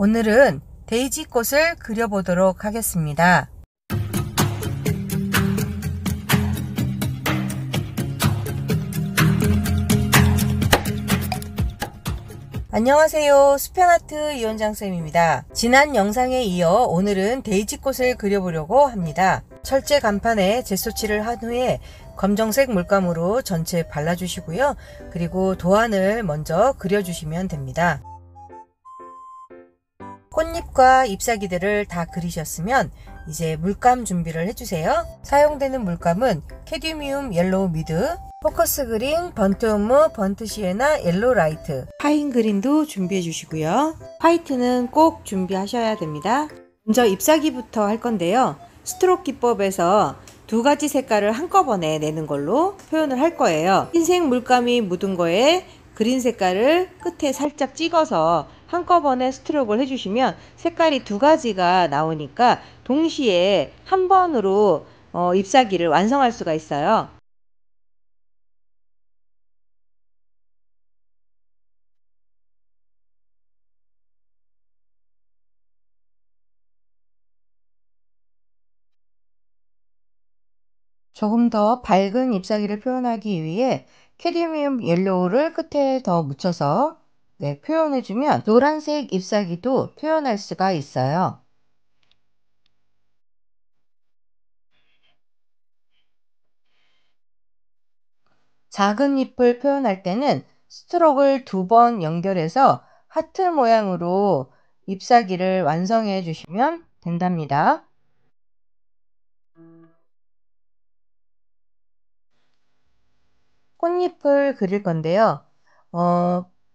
오늘은 데이지꽃을 그려보도록 하겠습니다. 안녕하세요. 수편아트 이원장쌤입니다. 지난 영상에 이어 오늘은 데이지꽃을 그려보려고 합니다. 철제 간판에 젯소칠을 한 후에 검정색 물감으로 전체 발라주시고요. 그리고 도안을 먼저 그려주시면 됩니다. 꽃잎과 잎사귀들을 다 그리셨으면 이제 물감 준비를 해주세요. 사용되는 물감은 캐드미움 옐로우 미드, 포커스 그린, 번트 옴무, 번트 시에나, 옐로우 라이트, 파인 그린도 준비해 주시고요. 화이트는 꼭 준비하셔야 됩니다. 먼저 잎사귀부터 할 건데요. 스트로크 기법에서 두 가지 색깔을 한꺼번에 내는 걸로 표현을 할 거예요. 흰색 물감이 묻은 거에 그린 색깔을 끝에 살짝 찍어서 한꺼번에 스트로크를 해주시면 색깔이 두 가지가 나오니까 동시에 한 번으로 잎사귀를 완성할 수가 있어요. 조금 더 밝은 잎사귀를 표현하기 위해 캐드미움 옐로우를 끝에 더 묻혀서 표현해주면 노란색 잎사귀도 표현할 수가 있어요. 작은 잎을 표현할 때는 스트로크를 두 번 연결해서 하트 모양으로 잎사귀를 완성해 주시면 된답니다. 꽃잎을 그릴 건데요.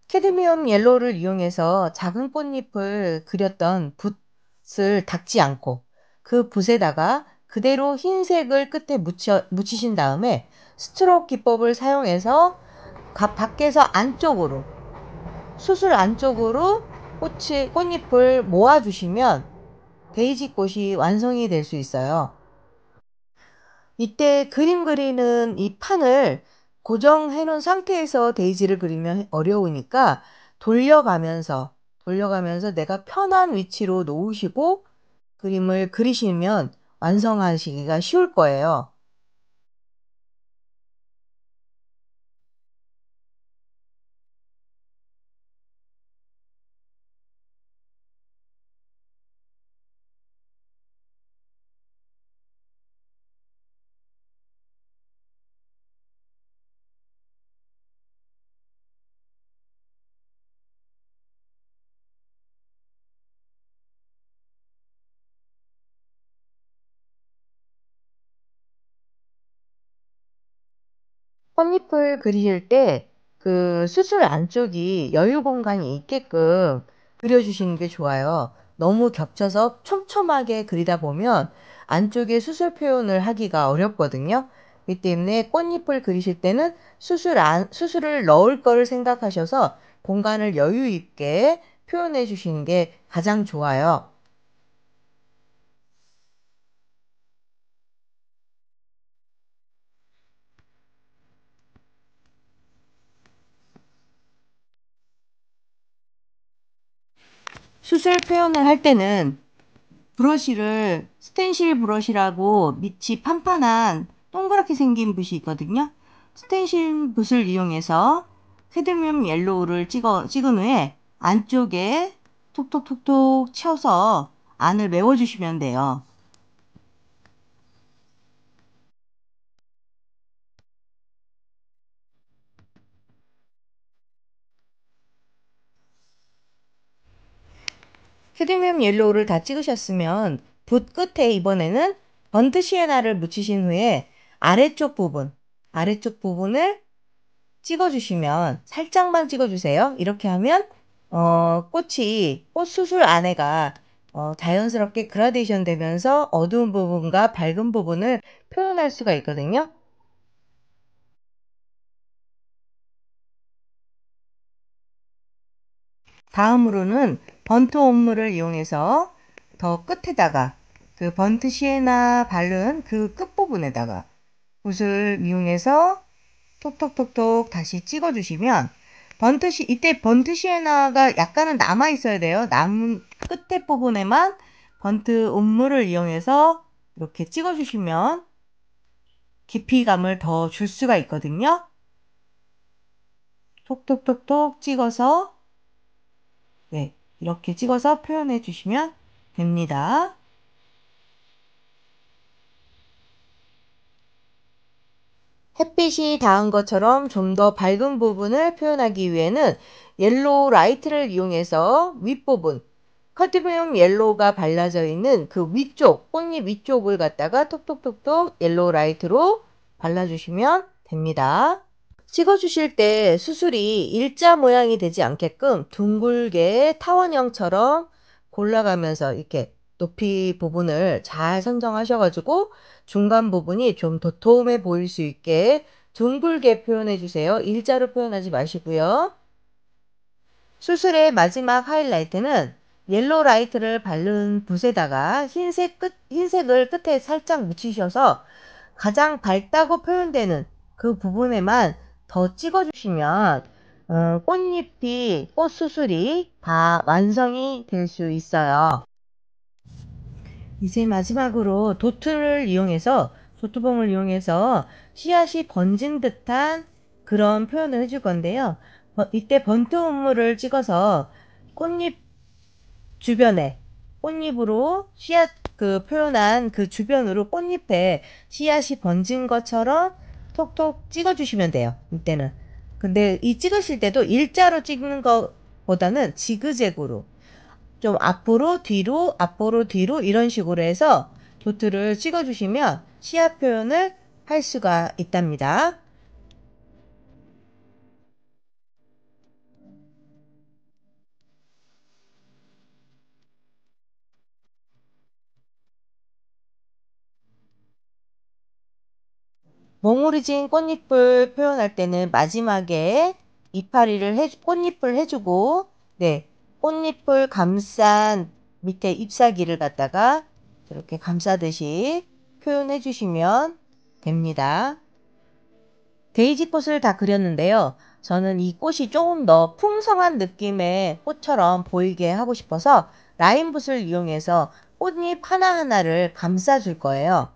캐드미움 옐로우를 이용해서 작은 꽃잎을 그렸던 붓을 닦지 않고 그 붓에다가 그대로 흰색을 끝에 묻히신 다음에 스트로크 기법을 사용해서 밖에서 안쪽으로, 수술 안쪽으로 꽃잎을 모아주시면 데이지 꽃이 완성이 될 수 있어요. 이때 그림 그리는 이 판을 고정해 놓은 상태에서 데이지를 그리면 어려우니까 돌려가면서 내가 편한 위치로 놓으시고 그림을 그리시면 완성하시기가 쉬울 거예요. 꽃잎을 그리실 때 그 수술 안쪽이 여유 공간이 있게끔 그려주시는 게 좋아요. 너무 겹쳐서 촘촘하게 그리다 보면 안쪽에 수술 표현을 하기가 어렵거든요. 그렇기 때문에 꽃잎을 그리실 때는 수술을 넣을 거를 생각하셔서 공간을 여유 있게 표현해 주시는 게 가장 좋아요. 수술 표현을 할 때는 브러쉬를 스텐실 브러쉬라고 밑이 판판한 동그랗게 생긴 붓이 있거든요. 스텐실 붓을 이용해서 캐드미움 옐로우를 찍은 후에 안쪽에 톡톡톡톡 쳐서 안을 메워주시면 돼요. 캐드미움 옐로우를 다 찍으셨으면 붓 끝에 이번에는 번트 시에나를 묻히신 후에 아래쪽 부분을 찍어주시면 살짝만 찍어주세요. 이렇게 하면 꽃 수술 안에가 자연스럽게 그라데이션 되면서 어두운 부분과 밝은 부분을 표현할 수가 있거든요. 다음으로는 번트 옴무를 이용해서 더 끝에다가 그 번트 시에나 바른 그 끝부분에다가 붓을 이용해서 톡톡톡톡 다시 찍어주시면 이때 번트 시에나가 약간은 남아 있어야 돼요. 끝에 부분에만 번트 온물을 이용해서 이렇게 찍어주시면 깊이감을 더 줄 수가 있거든요. 톡톡톡톡 찍어서 네, 이렇게 찍어서 표현해 주시면 됩니다. 햇빛이 닿은 것처럼 좀 더 밝은 부분을 표현하기 위해는 옐로우 라이트를 이용해서 윗부분, 카드뮴 옐로우가 발라져 있는 그 위쪽, 꽃잎 위쪽을 갖다가 톡톡톡톡 옐로우 라이트로 발라주시면 됩니다. 찍어주실 때 수술이 일자 모양이 되지 않게끔 둥글게 타원형처럼 골라가면서 이렇게 높이 부분을 잘 선정하셔가지고 중간 부분이 좀 도톰해 보일 수 있게 둥글게 표현해 주세요. 일자로 표현하지 마시고요. 수술의 마지막 하이라이트는 옐로우 라이트를 바른 붓에다가 흰색을 끝에 살짝 묻히셔서 가장 밝다고 표현되는 그 부분에만 더 찍어주시면 꽃 수술이 다 완성이 될 수 있어요. 이제 마지막으로 도트봉을 이용해서 씨앗이 번진 듯한 그런 표현을 해줄 건데요. 이때 번트 온물을 찍어서 꽃잎 주변에 꽃잎으로 씨앗 표현한 그 주변으로 꽃잎에 씨앗이 번진 것처럼 톡톡 찍어주시면 돼요. 이때는. 근데 이 찍으실 때도 일자로 찍는 것보다는 지그재그로 좀 앞으로 뒤로 이런 식으로 해서 도트를 찍어주시면 씨앗 표현을 할 수가 있답니다. 몽우리진 꽃잎을 표현할 때는 마지막에 꽃잎을 해주고, 네, 꽃잎을 감싼 밑에 잎사귀를 갖다가 이렇게 감싸듯이 표현해 주시면 됩니다. 데이지 꽃을 다 그렸는데요. 저는 이 꽃이 조금 더 풍성한 느낌의 꽃처럼 보이게 하고 싶어서 라인붓을 이용해서 꽃잎 하나하나를 감싸 줄 거예요.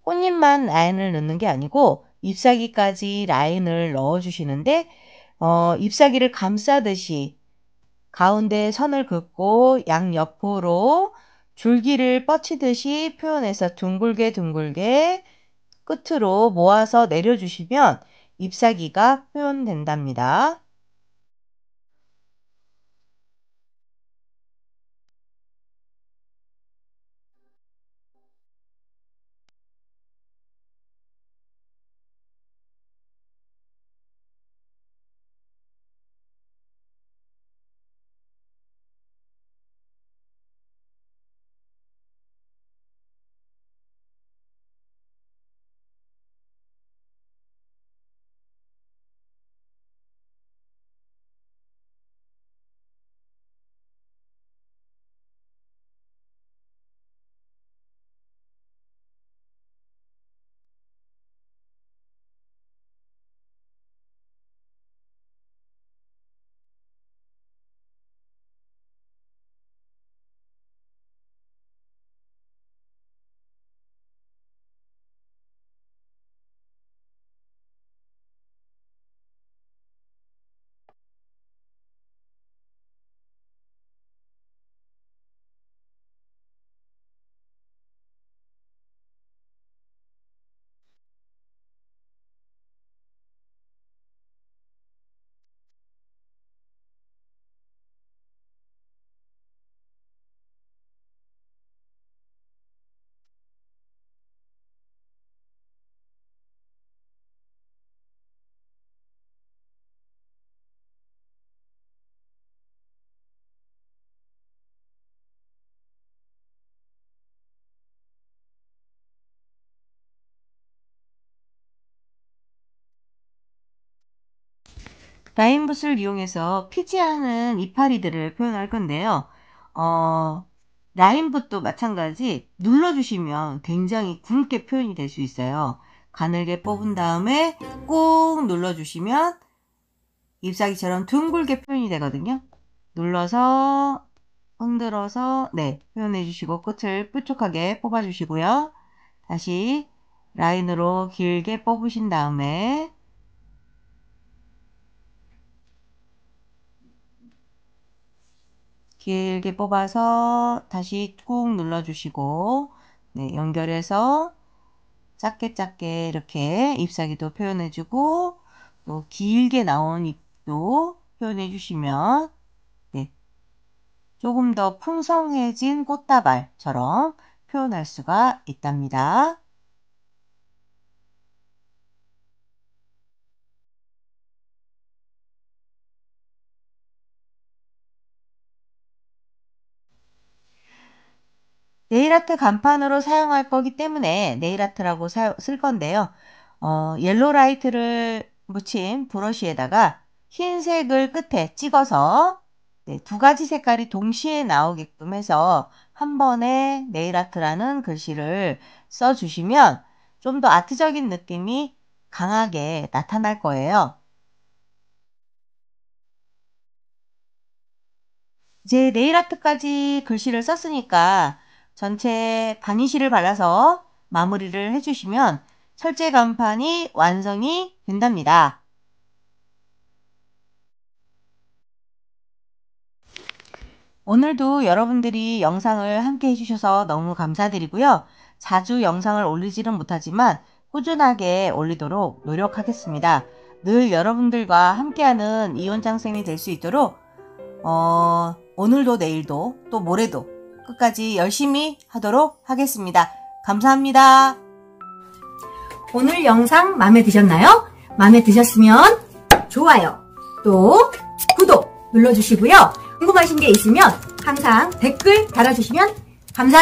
꽃잎만 라인을 넣는 게 아니고 잎사귀까지 라인을 넣어 주시는데 잎사귀를 감싸듯이 가운데 선을 긋고 양옆으로 줄기를 뻗치듯이 표현해서 둥글게 끝으로 모아서 내려주시면 잎사귀가 표현된답니다. 라인붓을 이용해서 피지 않은 이파리들을 표현할 건데요. 라인붓도 마찬가지 눌러주시면 굉장히 굵게 표현이 될 수 있어요. 가늘게 뽑은 다음에 꾹 눌러주시면 잎사귀처럼 둥글게 표현이 되거든요. 눌러서 흔들어서 표현해 주시고 끝을 뾰족하게 뽑아 주시고요. 다시 라인으로 길게 뽑으신 다음에 길게 뽑아서 다시 꾹 눌러주시고 연결해서 짧게 이렇게 잎사귀도 표현해주고 또 길게 나온 잎도 표현해 주시면 조금 더 풍성해진 꽃다발처럼 표현할 수가 있답니다. 네일아트 간판으로 사용할 거기 때문에 네일아트라고 쓸 건데요. 옐로우 라이트를 묻힌 브러쉬에다가 흰색을 끝에 찍어서 두 가지 색깔이 동시에 나오게끔 해서 한 번에 네일아트라는 글씨를 써주시면 좀 더 아트적인 느낌이 강하게 나타날 거예요. 이제 네일아트까지 글씨를 썼으니까 전체 바니쉬를 발라서 마무리를 해주시면 철제 간판이 완성이 된답니다. 오늘도 여러분들이 영상을 함께 해주셔서 너무 감사드리고요. 자주 영상을 올리지는 못하지만 꾸준하게 올리도록 노력하겠습니다. 늘 여러분들과 함께하는 이원장쌤이 될 수 있도록 오늘도 내일도 또 모레도 끝까지 열심히 하도록 하겠습니다. 감사합니다. 오늘 영상 마음에 드셨나요? 마음에 드셨으면 좋아요, 또 구독 눌러주시고요. 궁금하신 게 있으면 항상 댓글 달아주시면 감사하겠습니다.